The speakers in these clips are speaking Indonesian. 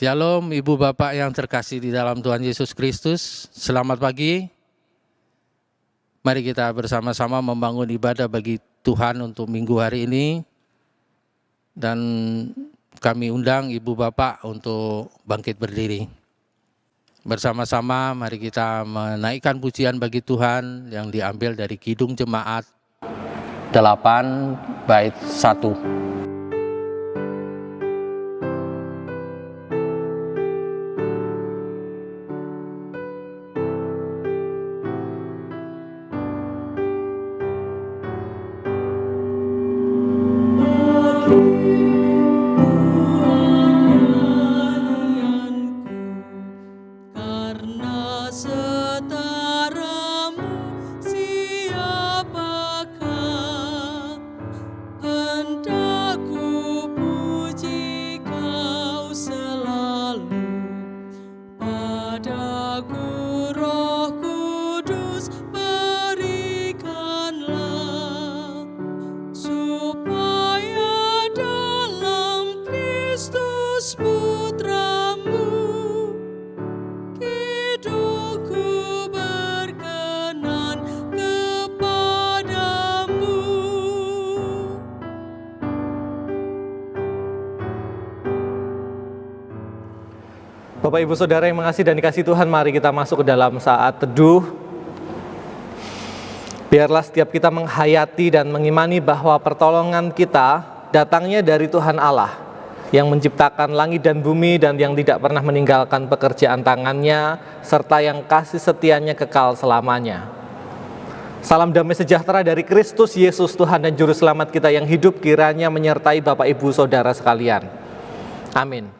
Shalom Ibu Bapak yang terkasih di dalam Tuhan Yesus Kristus. Selamat pagi. Mari kita bersama-sama membangun ibadah bagi Tuhan untuk minggu hari ini. Dan kami undang Ibu Bapak untuk bangkit berdiri. Bersama-sama mari kita menaikkan pujian bagi Tuhan yang diambil dari Kidung Jemaat 8 bait 1. Bapak Ibu Saudara yang mengasihi dan dikasihi Tuhan, mari kita masuk ke dalam saat teduh. Biarlah setiap kita menghayati dan mengimani bahwa pertolongan kita datangnya dari Tuhan Allah yang menciptakan langit dan bumi dan yang tidak pernah meninggalkan pekerjaan tangannya, serta yang kasih setianya kekal selamanya. Salam damai sejahtera dari Kristus Yesus Tuhan dan Juru Selamat kita yang hidup kiranya menyertai Bapak Ibu Saudara sekalian. Amin.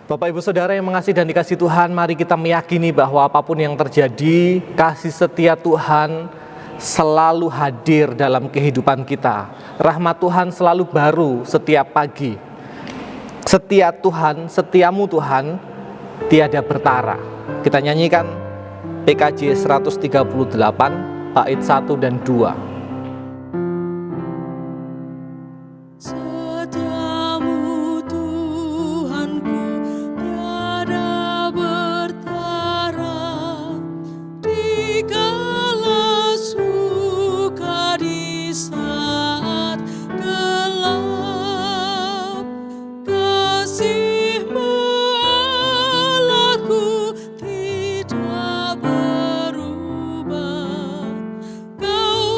Bapak Ibu Saudara yang mengasihi dan dikasihi Tuhan, mari kita meyakini bahwa apapun yang terjadi, kasih setia Tuhan selalu hadir dalam kehidupan kita. Rahmat Tuhan selalu baru setiap pagi. Setia Tuhan, setiamu Tuhan, tiada bertara. Kita nyanyikan PKJ 138, bait 1 dan 2. Kau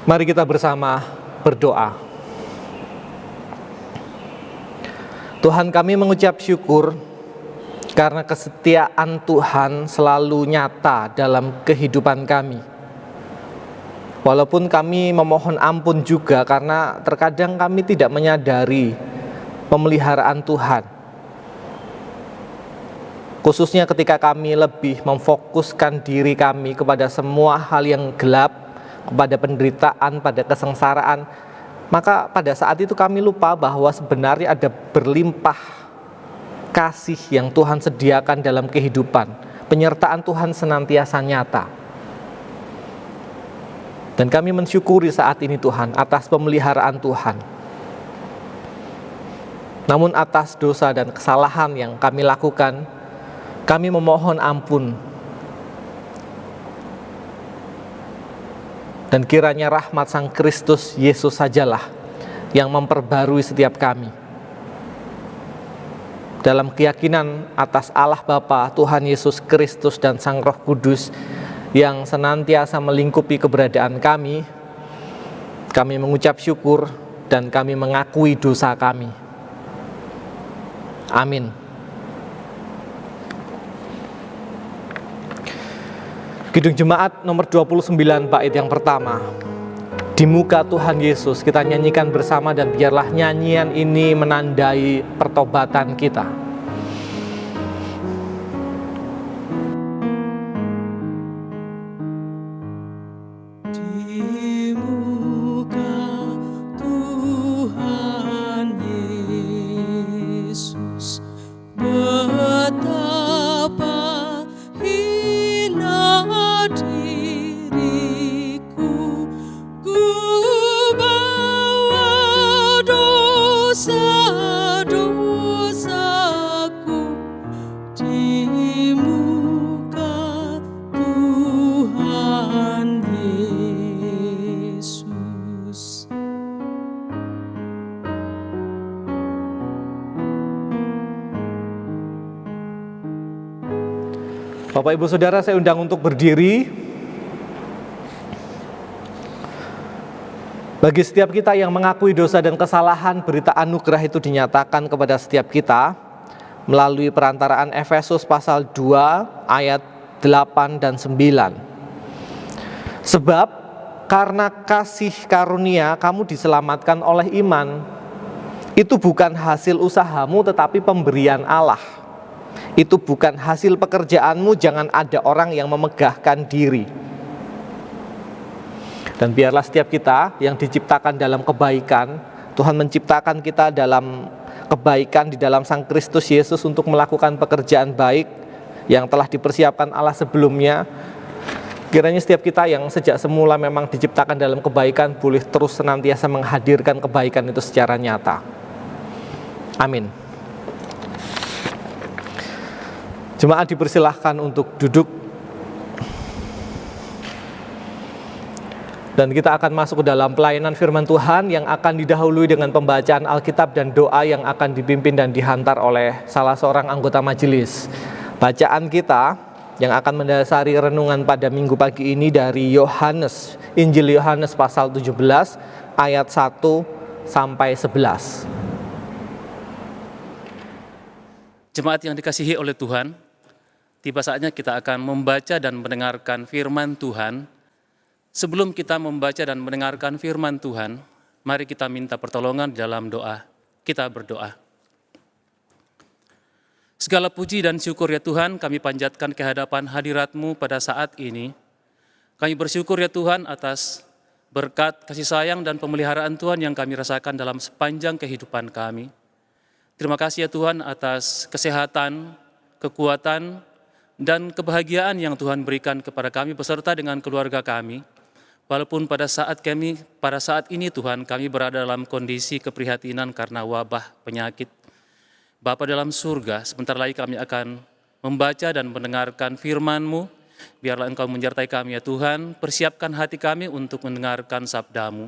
Mari kita bersama berdoa. Tuhan, kami mengucap syukur karena kesetiaan Tuhan selalu nyata dalam kehidupan kami. Walaupun kami memohon ampun juga karena terkadang kami tidak menyadari pemeliharaan Tuhan. Khususnya ketika kami lebih memfokuskan diri kami kepada semua hal yang gelap, kepada penderitaan, pada kesengsaraan, maka pada saat itu kami lupa bahwa sebenarnya ada berlimpah kasih yang Tuhan sediakan dalam kehidupan. Penyertaan Tuhan senantiasa nyata. Dan kami mensyukuri saat ini Tuhan atas pemeliharaan Tuhan. Namun atas dosa dan kesalahan yang kami lakukan, kami memohon ampun. Dan kiranya rahmat Sang Kristus Yesus sajalah yang memperbarui setiap kami. Dalam keyakinan atas Allah Bapa, Tuhan Yesus Kristus dan Sang Roh Kudus yang senantiasa melingkupi keberadaan kami mengucap syukur dan kami mengakui dosa kami. Amin. Kidung Jemaat nomor 29 bait yang pertama. Di muka Tuhan Yesus kita nyanyikan bersama dan biarlah nyanyian ini menandai pertobatan kita. Di muka Tuhan Yesus betapa hina diriku, ku bawa dosa-dosaku di muka Tuhan Yesus. Bapak Ibu Saudara, saya undang untuk berdiri. Bagi setiap kita yang mengakui dosa dan kesalahan, berita anugerah itu dinyatakan kepada setiap kita melalui perantaraan Efesus pasal 2 ayat 8 dan 9. Sebab karena kasih karunia kamu diselamatkan oleh iman. Itu bukan hasil usahamu tetapi pemberian Allah. Itu bukan hasil pekerjaanmu, jangan ada orang yang memegahkan diri. Dan biarlah setiap kita yang diciptakan dalam kebaikan, Tuhan menciptakan kita dalam kebaikan di dalam Sang Kristus Yesus untuk melakukan pekerjaan baik yang telah dipersiapkan Allah sebelumnya. Kiranya setiap kita yang sejak semula memang diciptakan dalam kebaikan boleh terus senantiasa menghadirkan kebaikan itu secara nyata. Amin. Jemaat dipersilahkan untuk duduk. Dan kita akan masuk ke dalam pelayanan firman Tuhan yang akan didahului dengan pembacaan Alkitab dan doa yang akan dipimpin dan dihantar oleh salah seorang anggota majelis. Bacaan kita yang akan mendasari renungan pada minggu pagi ini dari Yohanes, Injil Yohanes pasal 17 ayat 1 sampai 11. Jemaat yang dikasihi oleh Tuhan, tiba saatnya kita akan membaca dan mendengarkan firman Tuhan. Sebelum kita membaca dan mendengarkan firman Tuhan, mari kita minta pertolongan dalam doa. Kita berdoa. Segala puji dan syukur ya Tuhan, kami panjatkan kehadapan hadirat-Mu pada saat ini. Kami bersyukur ya Tuhan atas berkat kasih sayang dan pemeliharaan Tuhan yang kami rasakan dalam sepanjang kehidupan kami. Terima kasih ya Tuhan atas kesehatan, kekuatan, dan kebahagiaan yang Tuhan berikan kepada kami beserta dengan keluarga kami. Walaupun pada saat ini Tuhan kami berada dalam kondisi keprihatinan karena wabah penyakit. Bapa dalam surga, sebentar lagi kami akan membaca dan mendengarkan firman-Mu. Biarlah Engkau menyertai kami ya Tuhan, persiapkan hati kami untuk mendengarkan sabda-Mu.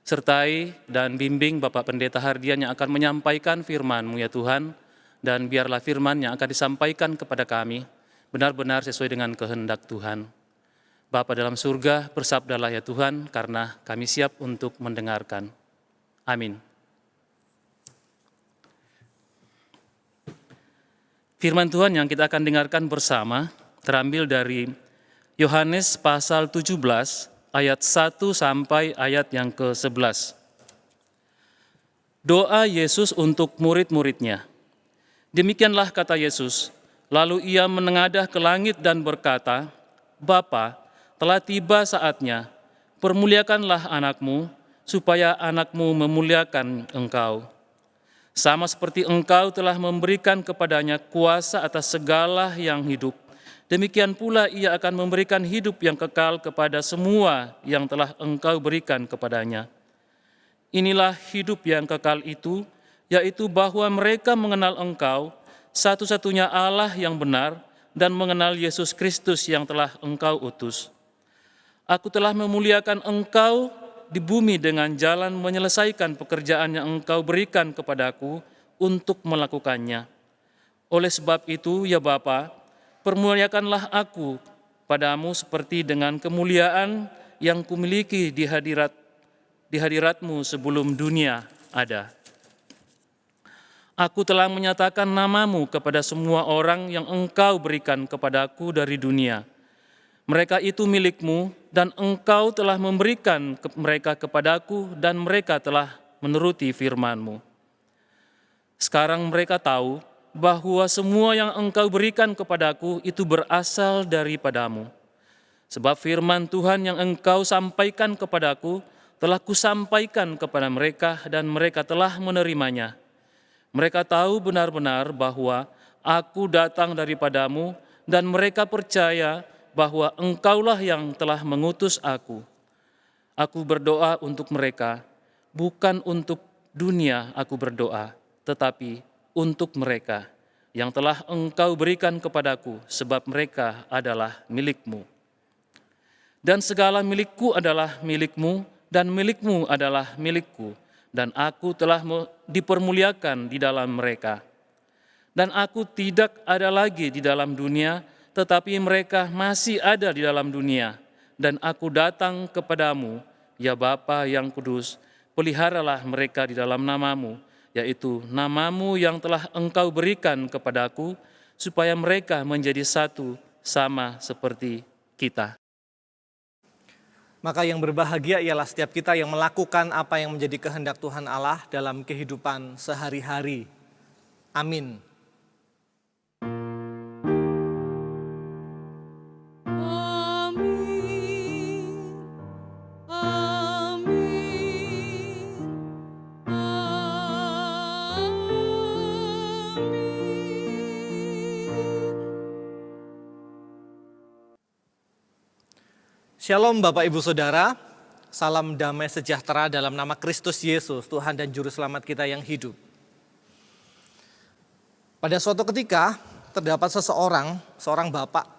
Sertai dan bimbing Bapak Pendeta Hardian yang akan menyampaikan firman-Mu ya Tuhan, dan biarlah firman yang akan disampaikan kepada kami benar-benar sesuai dengan kehendak Tuhan. Bapa dalam surga, bersabdalah ya Tuhan, karena kami siap untuk mendengarkan. Amin. Firman Tuhan yang kita akan dengarkan bersama terambil dari Yohanes pasal 17 ayat 1 sampai ayat yang ke-11. Doa Yesus untuk murid-muridnya. Demikianlah kata Yesus, lalu ia menengadah ke langit dan berkata, Bapa, telah tiba saatnya, permuliakanlah anakmu, supaya anakmu memuliakan engkau. Sama seperti engkau telah memberikan kepadanya kuasa atas segala yang hidup, demikian pula ia akan memberikan hidup yang kekal kepada semua yang telah engkau berikan kepadanya. Inilah hidup yang kekal itu, yaitu bahwa mereka mengenal engkau, satu-satunya Allah yang benar, dan mengenal Yesus Kristus yang telah engkau utus. Aku telah memuliakan engkau di bumi dengan jalan menyelesaikan pekerjaan yang engkau berikan kepadaku untuk melakukannya. Oleh sebab itu, ya Bapa, permuliakanlah aku padamu seperti dengan kemuliaan yang kumiliki di hadiratmu sebelum dunia ada. Aku telah menyatakan namamu kepada semua orang yang engkau berikan kepadaku dari dunia. Mereka itu milikmu, dan engkau telah memberikan mereka kepadaku, dan mereka telah menuruti firman-Mu. Sekarang mereka tahu bahwa semua yang engkau berikan kepadaku itu berasal daripadamu. Sebab firman Tuhan yang engkau sampaikan kepadaku telah kusampaikan kepada mereka, dan mereka telah menerimanya. Mereka tahu benar-benar bahwa aku datang daripadamu, dan mereka percaya bahwa engkaulah yang telah mengutus aku. Aku berdoa untuk mereka, bukan untuk dunia aku berdoa, tetapi untuk mereka yang telah engkau berikan kepadaku, sebab mereka adalah milikmu. Dan segala milikku adalah milikmu, dan milikmu adalah milikku, dan aku telah dipermuliakan di dalam mereka. Dan aku tidak ada lagi di dalam dunia, tetapi mereka masih ada di dalam dunia, dan aku datang kepadamu, ya Bapa yang kudus, peliharalah mereka di dalam namamu, yaitu namamu yang telah engkau berikan kepadaku, supaya mereka menjadi satu sama seperti kita. Maka yang berbahagia ialah setiap kita yang melakukan apa yang menjadi kehendak Tuhan Allah dalam kehidupan sehari-hari. Amin. Shalom Bapak Ibu Saudara, salam damai sejahtera dalam nama Kristus Yesus, Tuhan dan Juru Selamat kita yang hidup. Pada suatu ketika terdapat seorang bapak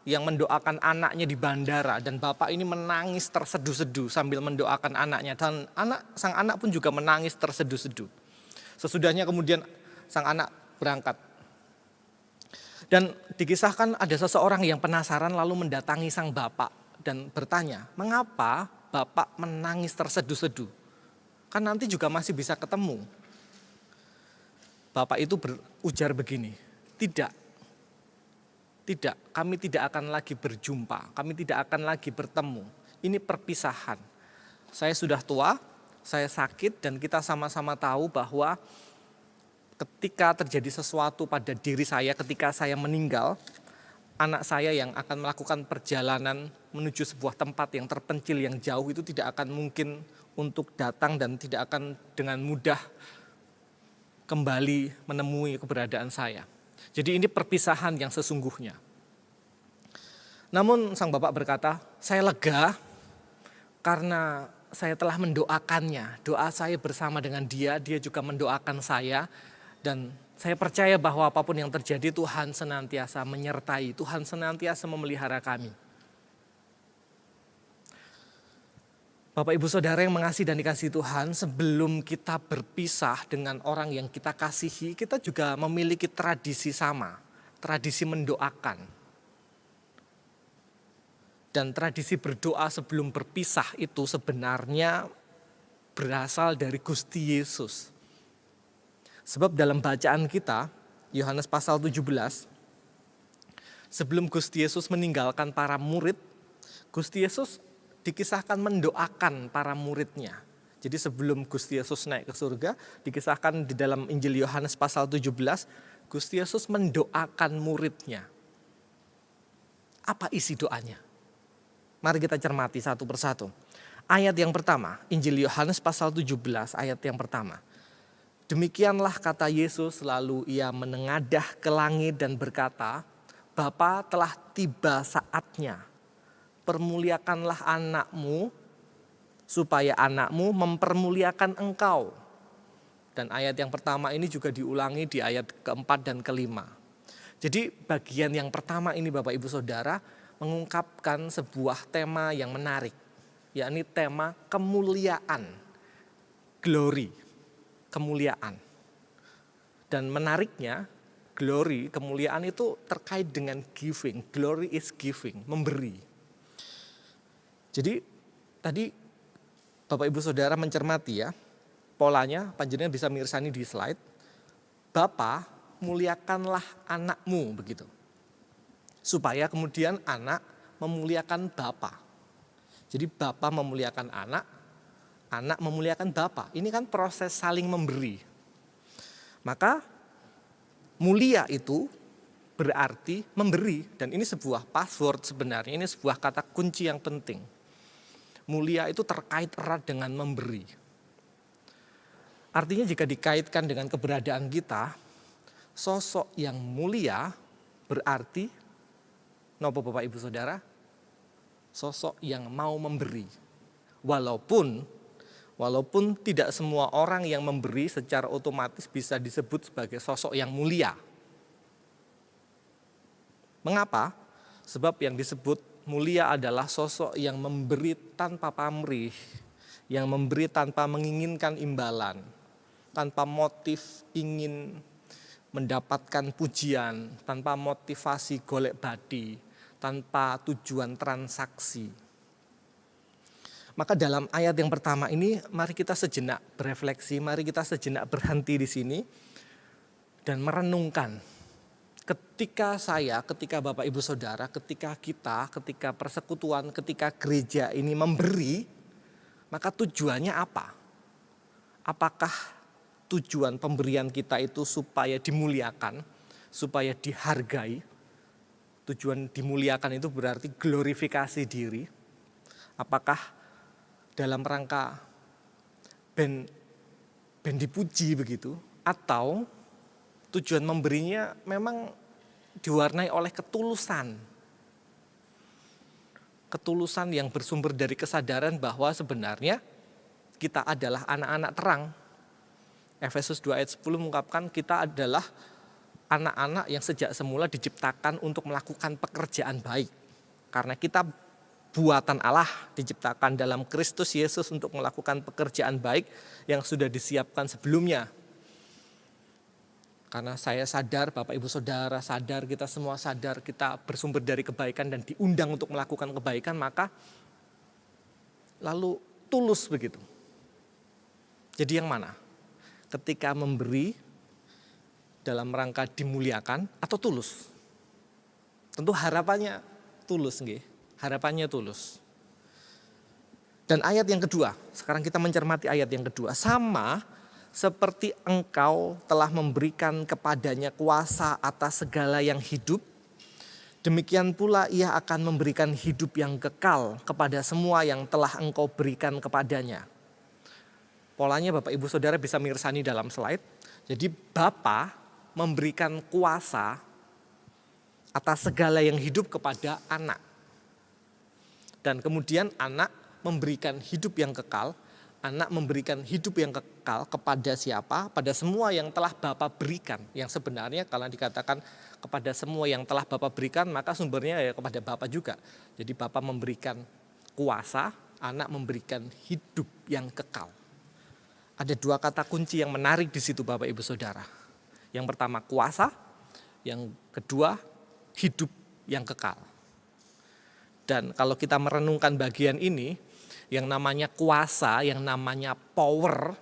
yang mendoakan anaknya di bandara, dan bapak ini menangis terseduh-seduh sambil mendoakan anaknya, dan sang anak pun juga menangis terseduh-seduh. Sesudahnya kemudian sang anak berangkat. Dan dikisahkan ada seseorang yang penasaran lalu mendatangi sang bapak dan bertanya, mengapa bapak menangis terseduh-seduh? Kan nanti juga masih bisa ketemu. Bapak itu berujar begini, tidak, kami tidak akan lagi berjumpa, kami tidak akan lagi bertemu. Ini perpisahan. Saya sudah tua, saya sakit, dan kita sama-sama tahu bahwa ketika terjadi sesuatu pada diri saya, ketika saya meninggal, anak saya yang akan melakukan perjalanan menuju sebuah tempat yang terpencil, yang jauh, itu tidak akan mungkin untuk datang dan tidak akan dengan mudah kembali menemui keberadaan saya. Jadi ini perpisahan yang sesungguhnya. Namun sang bapak berkata, saya lega karena saya telah mendoakannya. Doa saya bersama dengan dia juga mendoakan saya, dan saya percaya bahwa apapun yang terjadi, Tuhan senantiasa menyertai, Tuhan senantiasa memelihara kami. Bapak Ibu Saudara yang mengasihi dan dikasihi Tuhan, sebelum kita berpisah dengan orang yang kita kasihi, kita juga memiliki tradisi sama, tradisi mendoakan. Dan tradisi berdoa sebelum berpisah itu sebenarnya berasal dari Gusti Yesus. Sebab dalam bacaan kita, Yohanes pasal 17, sebelum Gusti Yesus meninggalkan para murid, Gusti Yesus dikisahkan mendoakan para muridnya. Jadi sebelum Gusti Yesus naik ke surga, dikisahkan di dalam Injil Yohanes pasal 17, Gusti Yesus mendoakan muridnya. Apa isi doanya? Mari kita cermati satu persatu. Ayat yang pertama, Injil Yohanes pasal 17 ayat yang pertama. Demikianlah kata Yesus, lalu ia menengadah ke langit dan berkata, Bapa, telah tiba saatnya, permuliakanlah anakmu, supaya anakmu mempermuliakan engkau. Dan ayat yang pertama ini juga diulangi di ayat keempat dan kelima. Jadi bagian yang pertama ini Bapak Ibu Saudara mengungkapkan sebuah tema yang menarik, yakni tema kemuliaan, glory, kemuliaan. Dan menariknya, glory, kemuliaan itu terkait dengan giving. Glory is giving, memberi. Jadi tadi Bapak Ibu Saudara mencermati ya, polanya panjenengan bisa mirsani di slide. Bapa, muliakanlah anakmu, begitu. Supaya kemudian anak memuliakan Bapa. Jadi Bapa memuliakan anak, anak memuliakan Bapa. Ini kan proses saling memberi. Maka mulia itu berarti memberi, dan ini sebuah password sebenarnya, ini sebuah kata kunci yang penting. Mulia itu terkait erat dengan memberi. Artinya jika dikaitkan dengan keberadaan kita, sosok yang mulia berarti, nopo Bapak Ibu Saudara, sosok yang mau memberi. Walaupun tidak semua orang yang memberi secara otomatis bisa disebut sebagai sosok yang mulia. Mengapa? Sebab yang disebut mulia adalah sosok yang memberi tanpa pamrih, yang memberi tanpa menginginkan imbalan, tanpa motif ingin mendapatkan pujian, tanpa motivasi golek badi, tanpa tujuan transaksi. Maka dalam ayat yang pertama ini mari kita sejenak berefleksi, mari kita sejenak berhenti di sini dan merenungkan. Ketika Bapak Ibu Saudara, ketika persekutuan, ketika gereja ini memberi, maka tujuannya apa? Apakah tujuan pemberian kita itu supaya dimuliakan, supaya dihargai? Tujuan dimuliakan itu berarti glorifikasi diri. Apakah dalam rangka ben dipuji begitu? Atau tujuan memberinya memang diwarnai oleh ketulusan. Ketulusan yang bersumber dari kesadaran bahwa sebenarnya kita adalah anak-anak terang. Efesus 2 ayat 10 mengungkapkan kita adalah anak-anak yang sejak semula diciptakan untuk melakukan pekerjaan baik. Karena kita buatan Allah, diciptakan dalam Kristus Yesus untuk melakukan pekerjaan baik yang sudah disiapkan sebelumnya. Karena saya sadar, Bapak Ibu Saudara sadar, kita semua sadar kita bersumber dari kebaikan dan diundang untuk melakukan kebaikan, maka lalu tulus begitu. Jadi yang mana? Ketika memberi dalam rangka dimuliakan atau tulus? Tentu harapannya tulus, nggih. Harapannya tulus. Dan ayat yang kedua, sekarang kita mencermati ayat yang kedua. Sama seperti engkau telah memberikan kepadanya kuasa atas segala yang hidup, demikian pula ia akan memberikan hidup yang kekal kepada semua yang telah engkau berikan kepadanya. Polanya Bapak Ibu Saudara bisa mirsani dalam slide. Jadi Bapa memberikan kuasa atas segala yang hidup kepada anak. Dan kemudian anak memberikan hidup yang kekal. Anak memberikan hidup yang kekal kepada siapa? Pada semua yang telah Bapa berikan. Yang sebenarnya kalau dikatakan kepada semua yang telah Bapa berikan, maka sumbernya ya kepada Bapa juga. Jadi Bapa memberikan kuasa, anak memberikan hidup yang kekal. Ada dua kata kunci yang menarik di situ Bapak Ibu Saudara. Yang pertama kuasa, yang kedua hidup yang kekal. Dan kalau kita merenungkan bagian ini, yang namanya kuasa, yang namanya power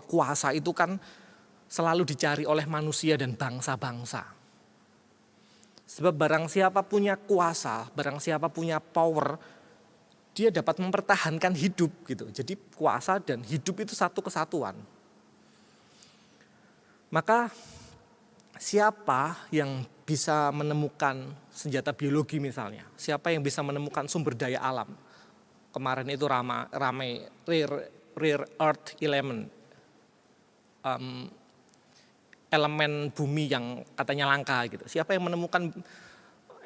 kuasa itu kan selalu dicari oleh manusia dan bangsa-bangsa. Sebab barang siapa punya kuasa, barang siapa punya power, dia dapat mempertahankan hidup gitu. Jadi kuasa dan hidup itu satu kesatuan. Maka siapa yang bisa menemukan senjata biologi misalnya? Siapa yang bisa menemukan sumber daya alam? Kemarin itu ramai rare earth element, elemen bumi yang katanya langka gitu. Siapa yang menemukan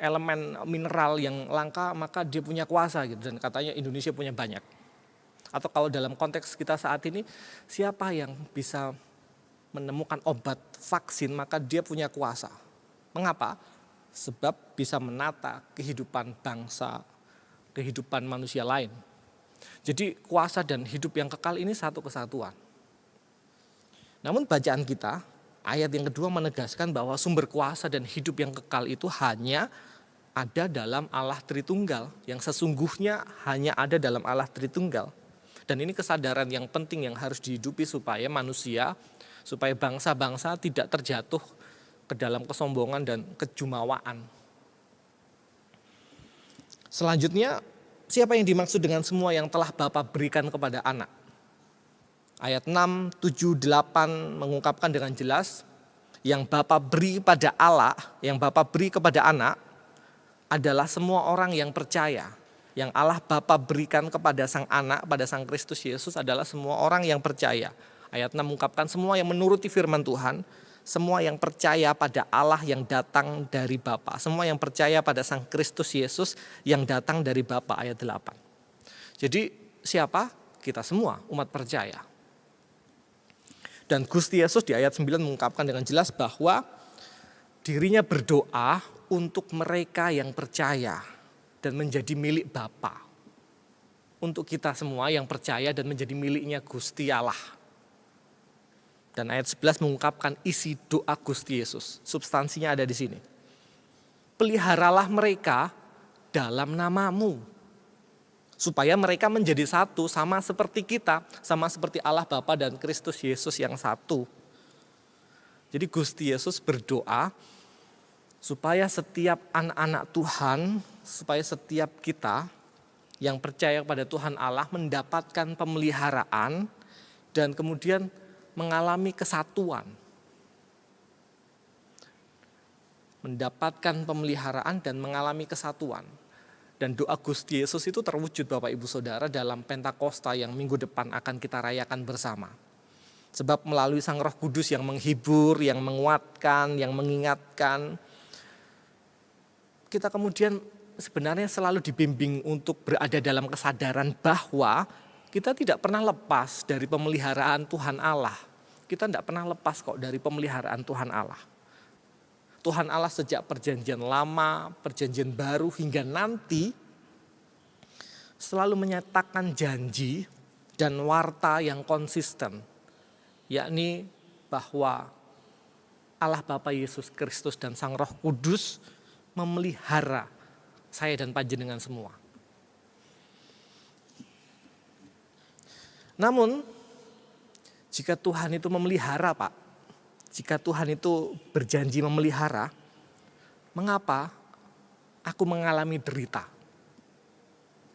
elemen mineral yang langka, maka dia punya kuasa gitu. Dan katanya Indonesia punya banyak. Atau kalau dalam konteks kita saat ini, siapa yang bisa menemukan obat, vaksin, maka dia punya kuasa. Mengapa? Sebab bisa menata kehidupan bangsa, kehidupan manusia lain. Jadi kuasa dan hidup yang kekal ini satu kesatuan. Namun bacaan kita, ayat yang kedua menegaskan bahwa sumber kuasa dan hidup yang kekal itu hanya ada dalam Allah Tritunggal. Yang sesungguhnya hanya ada dalam Allah Tritunggal. Dan ini kesadaran yang penting yang harus dihidupi supaya manusia, supaya bangsa-bangsa tidak terjatuh ke dalam kesombongan dan kejumawaan. Selanjutnya, siapa yang dimaksud dengan semua yang telah Bapa berikan kepada anak? Ayat 6, 7, 8 mengungkapkan dengan jelas, yang Bapa beri pada Allah, yang Bapa beri kepada anak, adalah semua orang yang percaya. Yang Allah Bapa berikan kepada sang anak, pada sang Kristus Yesus adalah semua orang yang percaya. Ayat 6 mengungkapkan semua yang menuruti firman Tuhan, semua yang percaya pada Allah yang datang dari Bapa, semua yang percaya pada sang Kristus Yesus yang datang dari Bapa, ayat 8. Jadi siapa? Kita semua umat percaya. Dan Gusti Yesus di ayat 9 mengungkapkan dengan jelas bahwa dirinya berdoa untuk mereka yang percaya dan menjadi milik Bapa. Untuk kita semua yang percaya dan menjadi miliknya Gusti Allah. Dan ayat 11 mengungkapkan isi doa Gusti Yesus. Substansinya ada di sini. Peliharalah mereka dalam namamu. Supaya mereka menjadi satu sama seperti kita. Sama seperti Allah Bapa dan Kristus Yesus yang satu. Jadi Gusti Yesus berdoa supaya setiap anak-anak Tuhan, supaya setiap kita yang percaya kepada Tuhan Allah mendapatkan pemeliharaan dan kemudian mengalami kesatuan. Mendapatkan pemeliharaan dan mengalami kesatuan. Dan doa Gusti Yesus itu terwujud Bapak Ibu Saudara dalam Pentakosta yang minggu depan akan kita rayakan bersama. Sebab melalui Sang Roh Kudus yang menghibur, yang menguatkan, yang mengingatkan, kita kemudian sebenarnya selalu dibimbing untuk berada dalam kesadaran bahwa kita tidak pernah lepas dari pemeliharaan Tuhan Allah. Kita tidak pernah lepas kok dari pemeliharaan Tuhan Allah. Tuhan Allah sejak perjanjian lama, perjanjian baru hingga nanti selalu menyatakan janji dan warta yang konsisten. Yakni bahwa Allah Bapa Yesus Kristus dan Sang Roh Kudus memelihara saya dan panjenengan semua. Namun, jika Tuhan itu memelihara, Pak, jika Tuhan itu berjanji memelihara, mengapa aku mengalami derita?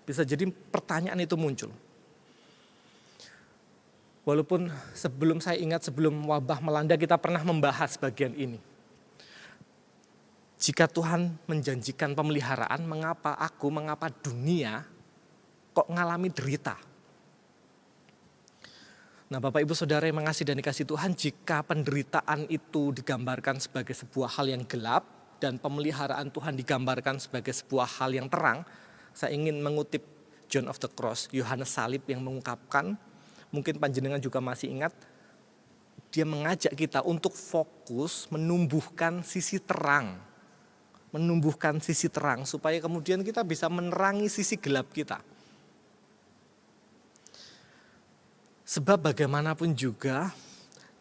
Bisa jadi pertanyaan itu muncul. Walaupun sebelum wabah melanda kita pernah membahas bagian ini. Jika Tuhan menjanjikan pemeliharaan, mengapa dunia kok mengalami derita? Nah Bapak Ibu Saudara yang mengasihi dan dikasihi Tuhan, jika penderitaan itu digambarkan sebagai sebuah hal yang gelap dan pemeliharaan Tuhan digambarkan sebagai sebuah hal yang terang, saya ingin mengutip John of the Cross, Yohanes Salib yang mengungkapkan, mungkin panjenengan juga masih ingat, dia mengajak kita untuk fokus menumbuhkan sisi terang supaya kemudian kita bisa menerangi sisi gelap kita. Sebab bagaimanapun juga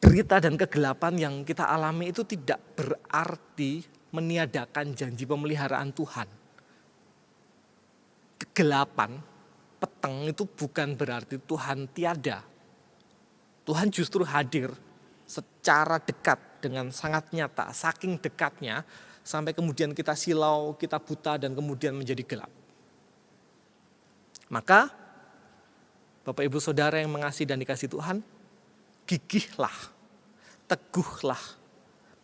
derita dan kegelapan yang kita alami itu tidak berarti meniadakan janji pemeliharaan Tuhan. kegelapan, peteng itu bukan berarti Tuhan tiada. Tuhan justru hadir secara dekat dengan sangat nyata, saking dekatnya sampai kemudian kita silau, kita buta dan kemudian menjadi gelap. Maka Bapak Ibu Saudara yang mengasihi dan dikasihi Tuhan, gigihlah, teguhlah,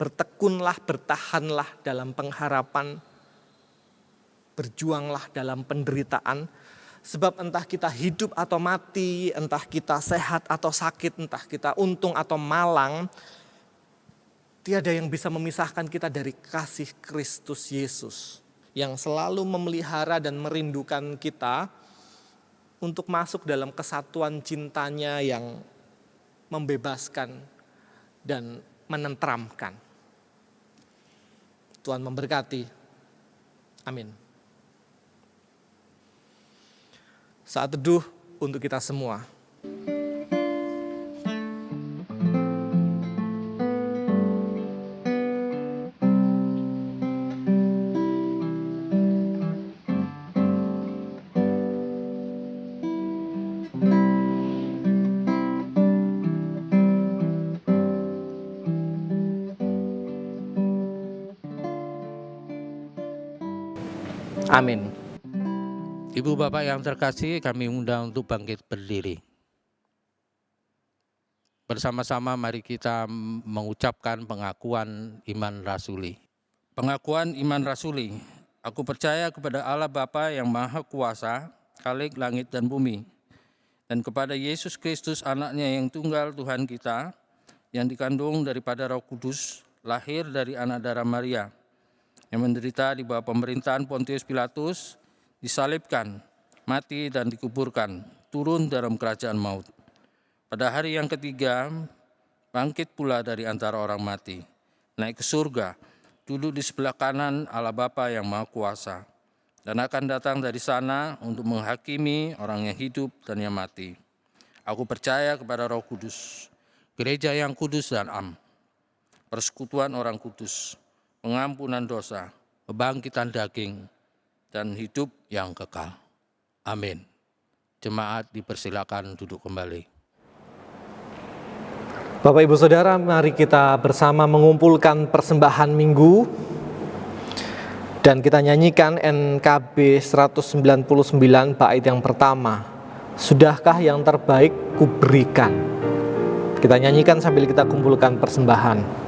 bertekunlah, bertahanlah dalam pengharapan, berjuanglah dalam penderitaan. Sebab entah kita hidup atau mati, entah kita sehat atau sakit, entah kita untung atau malang, tiada yang bisa memisahkan kita dari kasih Kristus Yesus yang selalu memelihara dan merindukan kita untuk masuk dalam kesatuan cintanya yang membebaskan dan menenteramkan. Tuhan memberkati. Amin. Saat teduh untuk kita semua. Amin. Ibu Bapak yang terkasih, kami undang untuk bangkit berdiri. Bersama-sama mari kita mengucapkan pengakuan iman rasuli. Pengakuan iman rasuli. Aku percaya kepada Allah Bapa yang Maha Kuasa, Khalik langit dan bumi, dan kepada Yesus Kristus anaknya yang tunggal Tuhan kita, yang dikandung daripada Roh Kudus, lahir dari anak darah Maria, yang menderita di bawah pemerintahan Pontius Pilatus, disalibkan, mati dan dikuburkan, turun dalam kerajaan maut. Pada hari yang ketiga, bangkit pula dari antara orang mati, naik ke surga, duduk di sebelah kanan Allah Bapa yang Maha Kuasa, dan akan datang dari sana untuk menghakimi orang yang hidup dan yang mati. Aku percaya kepada Roh Kudus, gereja yang kudus dan am, persekutuan orang kudus, pengampunan dosa, kebangkitan daging, dan hidup yang kekal. Amin. Jemaat dipersilakan duduk kembali. Bapak Ibu Saudara, mari kita bersama mengumpulkan persembahan minggu dan kita nyanyikan NKB 199 bait yang pertama. Sudahkah yang terbaik kuberikan? Kita nyanyikan sambil kita kumpulkan persembahan.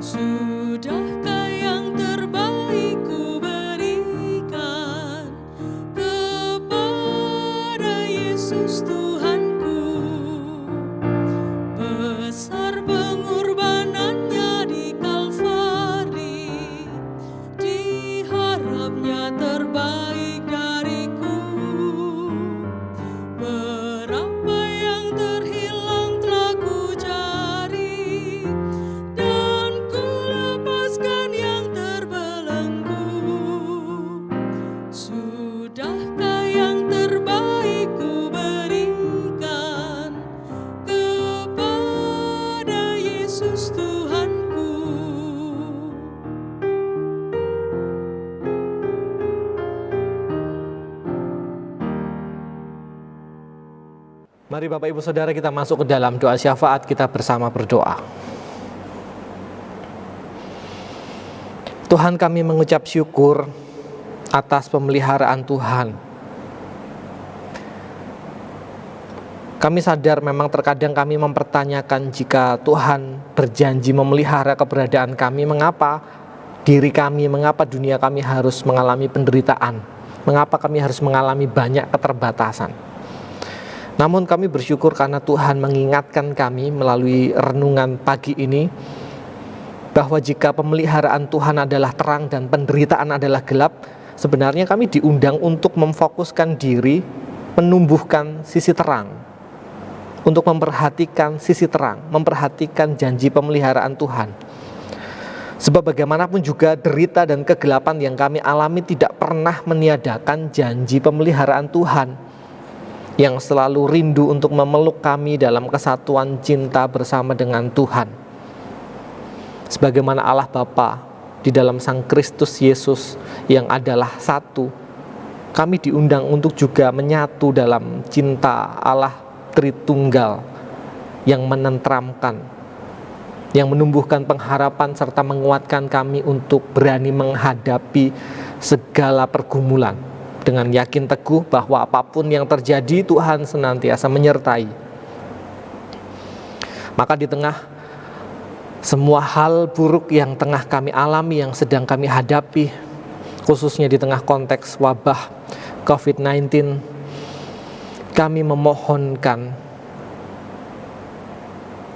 Sudahkah yang terbaik ku berikan kepada Yesus Tuhanku? Besar pengorbanannya di Kalvari, diharapnya terbaik dariku. Berapa yang terhilang telah ku cari, dan ku lepaskan yang terbelenggu. Sudahkah yang terbaik ku berikan kepada Yesus Tuhanku? Mari Bapak Ibu Saudara kita masuk ke dalam doa syafaat, kita bersama berdoa. Tuhan, kami mengucap syukur atas pemeliharaan Tuhan. Kami sadar memang terkadang kami mempertanyakan jika Tuhan berjanji memelihara keberadaan kami, mengapa diri kami, mengapa dunia kami harus mengalami penderitaan, mengapa kami harus mengalami banyak keterbatasan. Namun kami bersyukur karena Tuhan mengingatkan kami melalui renungan pagi ini bahwa jika pemeliharaan Tuhan adalah terang dan penderitaan adalah gelap, sebenarnya kami diundang untuk memfokuskan diri, menumbuhkan sisi terang, untuk memperhatikan sisi terang, memperhatikan janji pemeliharaan Tuhan. Sebab bagaimanapun juga derita dan kegelapan yang kami alami tidak pernah meniadakan janji pemeliharaan Tuhan yang selalu rindu untuk memeluk kami dalam kesatuan cinta bersama dengan Tuhan. sebagaimana Allah Bapa di dalam Sang Kristus Yesus yang adalah satu, kami diundang untuk juga menyatu dalam cinta Allah Tritunggal yang menenteramkan, yang menumbuhkan pengharapan serta menguatkan kami untuk berani menghadapi segala pergumulan dengan yakin teguh bahwa apapun yang terjadi, Tuhan senantiasa menyertai. Maka di tengah semua hal buruk yang tengah kami alami, yang sedang kami hadapi, khususnya di tengah konteks wabah COVID-19, kami memohonkan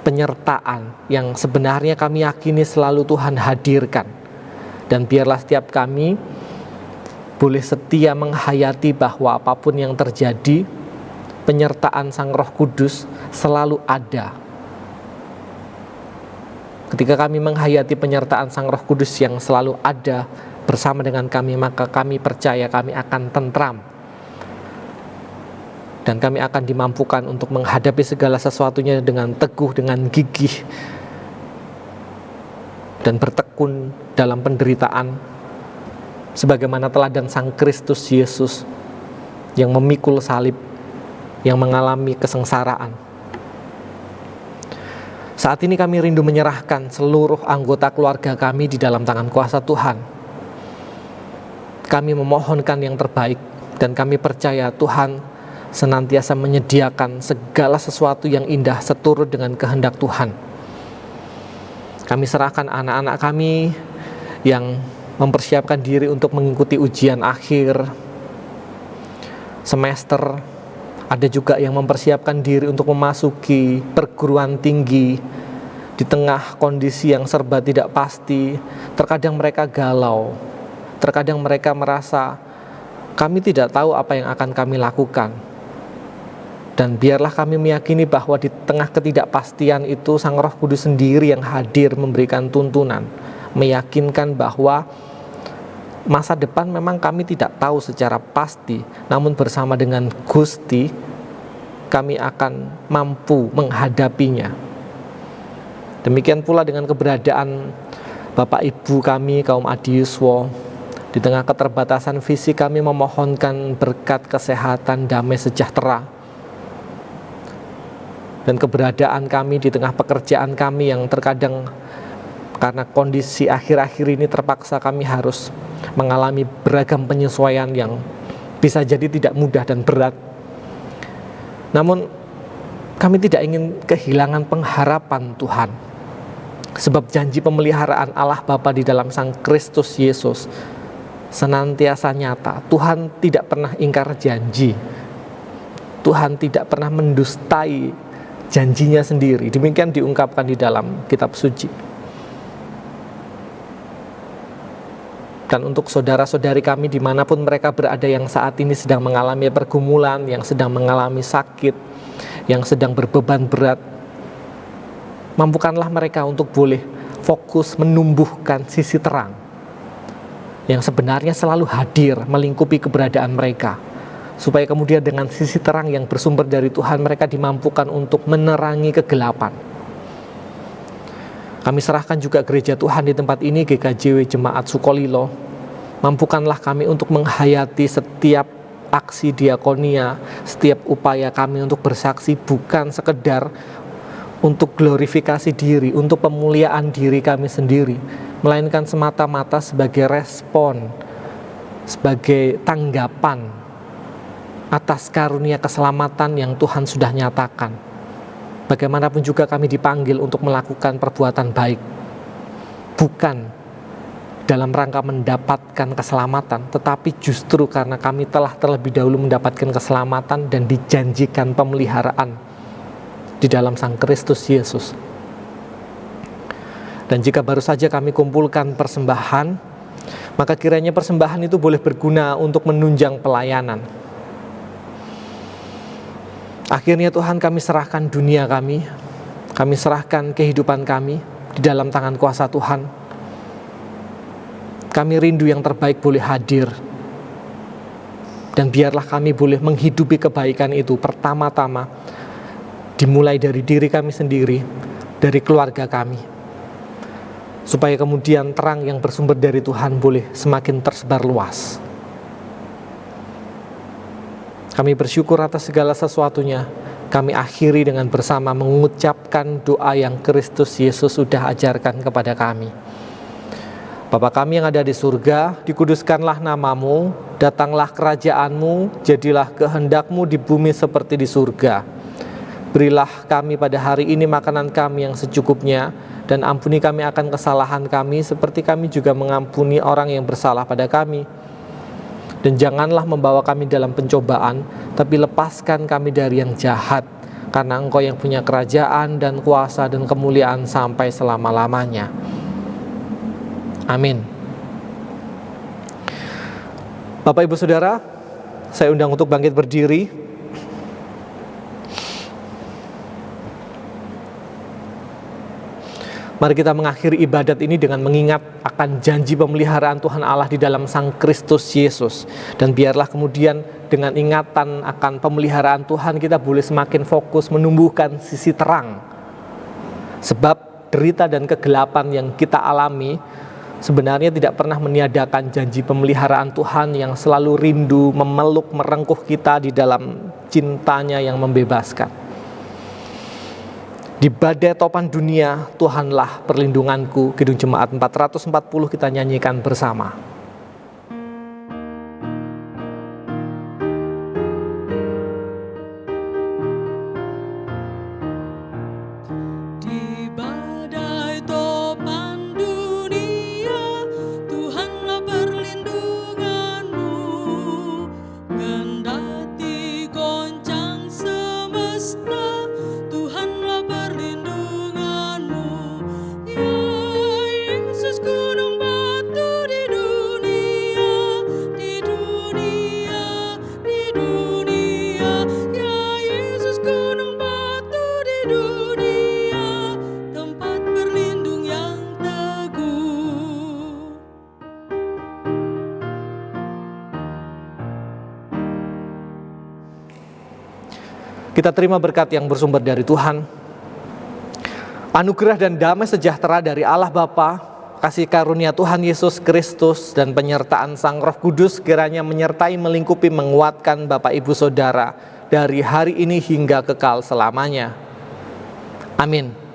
penyertaan yang sebenarnya kami yakini selalu Tuhan hadirkan. Dan biarlah setiap kami boleh setia menghayati bahwa apapun yang terjadi, penyertaan Sang Roh Kudus selalu ada. Ketika kami menghayati penyertaan Sang Roh Kudus yang selalu ada bersama dengan kami, maka kami percaya kami akan tentram. Dan kami akan dimampukan untuk menghadapi segala sesuatunya dengan teguh, dengan gigih, dan bertekun dalam penderitaan, sebagaimana teladan Sang Kristus Yesus yang memikul salib, yang mengalami kesengsaraan. Saat ini kami rindu menyerahkan seluruh anggota keluarga kami di dalam tangan kuasa Tuhan. Kami memohonkan yang terbaik, dan kami percaya Tuhan senantiasa menyediakan segala sesuatu yang indah seturut dengan kehendak Tuhan. Kami serahkan anak-anak kami yang mempersiapkan diri untuk mengikuti ujian akhir semester. Ada juga yang mempersiapkan diri untuk memasuki perguruan tinggi di tengah kondisi yang serba tidak pasti. Terkadang mereka galau, terkadang mereka merasa kami tidak tahu apa yang akan kami lakukan. Dan biarlah kami meyakini bahwa di tengah ketidakpastian itu Sang Roh Kudus sendiri yang hadir memberikan tuntunan, meyakinkan bahwa masa depan memang kami tidak tahu secara pasti, namun bersama dengan Gusti kami akan mampu menghadapinya. Demikian pula dengan keberadaan Bapak Ibu kami, kaum Adiyuswa. Di tengah keterbatasan fisik kami memohonkan berkat kesehatan, damai sejahtera. Dan keberadaan kami di tengah pekerjaan kami yang terkadang karena kondisi akhir-akhir ini terpaksa kami harus mengalami beragam penyesuaian yang bisa jadi tidak mudah dan berat. Namun kami tidak ingin kehilangan pengharapan Tuhan, sebab janji pemeliharaan Allah Bapa di dalam Sang Kristus Yesus senantiasa nyata. Tuhan tidak pernah ingkar janji, Tuhan tidak pernah mendustai janjinya sendiri. Demikian diungkapkan di dalam kitab suci. Dan untuk saudara-saudari kami dimanapun mereka berada yang saat ini sedang mengalami pergumulan, yang sedang mengalami sakit, yang sedang berbeban berat, mampukanlah mereka untuk boleh fokus menumbuhkan sisi terang yang sebenarnya selalu hadir melingkupi keberadaan mereka, supaya kemudian dengan sisi terang yang bersumber dari Tuhan mereka dimampukan untuk menerangi kegelapan. Kami serahkan juga gereja Tuhan di tempat ini, GKJW Jemaat Sukolilo. Mampukanlah kami untuk menghayati setiap aksi diakonia, setiap upaya kami untuk bersaksi bukan sekedar untuk glorifikasi diri, untuk pemuliaan diri kami sendiri, melainkan semata-mata sebagai respon, sebagai tanggapan atas karunia keselamatan yang Tuhan sudah nyatakan. Bagaimanapun juga kami dipanggil untuk melakukan perbuatan baik, bukan dalam rangka mendapatkan keselamatan, tetapi justru karena kami telah terlebih dahulu mendapatkan keselamatan dan dijanjikan pemeliharaan di dalam Sang Kristus Yesus. Dan jika baru saja kami kumpulkan persembahan, maka kiranya persembahan itu boleh berguna untuk menunjang pelayanan. Akhirnya Tuhan, kami serahkan dunia kami serahkan kehidupan kami di dalam tangan kuasa Tuhan. Kami rindu yang terbaik boleh hadir, dan biarlah kami boleh menghidupi kebaikan itu pertama-tama dimulai dari diri kami sendiri, dari keluarga kami. supaya kemudian terang yang bersumber dari Tuhan boleh semakin tersebar luas. Kami bersyukur atas segala sesuatunya. Kami akhiri dengan bersama mengucapkan doa yang Kristus Yesus sudah ajarkan kepada kami. Bapa kami yang ada di surga, dikuduskanlah namamu, datanglah kerajaanmu, jadilah kehendakmu di bumi seperti di surga. Berilah kami pada hari ini makanan kami yang secukupnya, dan ampuni kami akan kesalahan kami, seperti kami juga mengampuni orang yang bersalah pada kami. Dan janganlah membawa kami dalam pencobaan, tapi lepaskan kami dari yang jahat, karena Engkau yang punya kerajaan dan kuasa dan kemuliaan sampai selama-lamanya. Amin. Bapak Ibu Saudara, saya undang untuk bangkit berdiri. Mari kita mengakhiri ibadat ini dengan mengingat akan janji pemeliharaan Tuhan Allah di dalam Sang Kristus Yesus. Dan biarlah kemudian dengan ingatan akan pemeliharaan Tuhan kita boleh semakin fokus menumbuhkan sisi terang. Sebab derita dan kegelapan yang kita alami sebenarnya tidak pernah meniadakan janji pemeliharaan Tuhan yang selalu rindu memeluk merengkuh kita di dalam cintanya yang membebaskan. Di badai topan dunia, Tuhanlah perlindunganku. Kidung Jemaat 440 kita nyanyikan bersama. Di badai topan dunia, Tuhanlah perlindunganmu. Kendati goncang semesta, Tuhanlah perlindunganmu. Ya Yesus, gunung batu di dunia, di dunia, di dunia. Ya Yesus, gunung batu di dunia, tempat berlindung yang teguh. Kita terima berkat yang bersumber dari Tuhan. Anugerah dan damai sejahtera dari Allah Bapa, kasih karunia Tuhan Yesus Kristus, dan penyertaan Sang Roh Kudus kiranya menyertai, melingkupi, menguatkan Bapak Ibu Saudara dari hari ini hingga kekal selamanya. Amin.